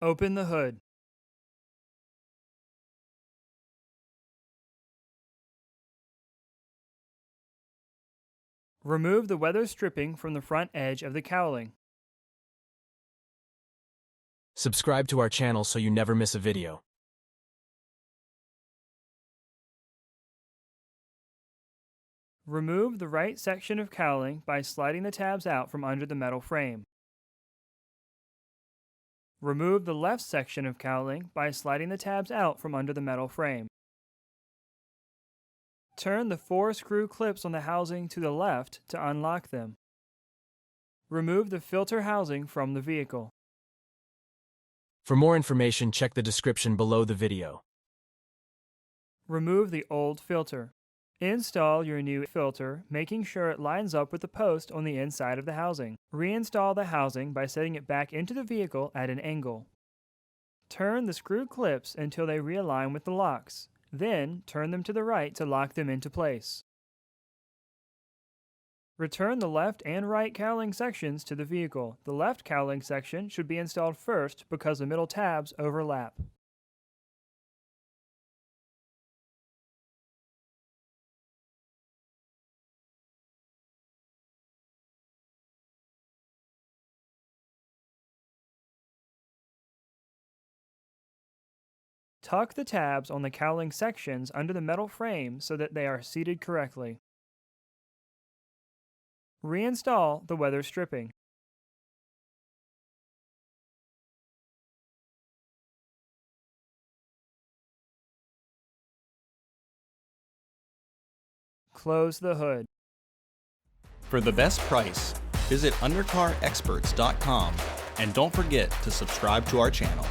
Open the hood. Remove the weather stripping from the front edge of the cowling. Subscribe to our channel so you never miss a video. Remove the right section of cowling by sliding the tabs out from under the metal frame. Remove the left section of cowling by sliding the tabs out from under the metal frame. Turn the 4 screw clips on the housing to the left to unlock them. Remove the filter housing from the vehicle. For more information, check the description below the video. Remove the old filter. Install your new filter, making sure it lines up with the post on the inside of the housing. Reinstall the housing by setting it back into the vehicle at an angle. Turn the screw clips until they realign with the locks. Then, turn them to the right to lock them into place. Return the left and right cowling sections to the vehicle. The left cowling section should be installed first because the middle tabs overlap. Tuck the tabs on the cowling sections under the metal frame so that they are seated correctly. Reinstall the weather stripping. Close the hood. For the best price, visit undercarexperts.com and don't forget to subscribe to our channel.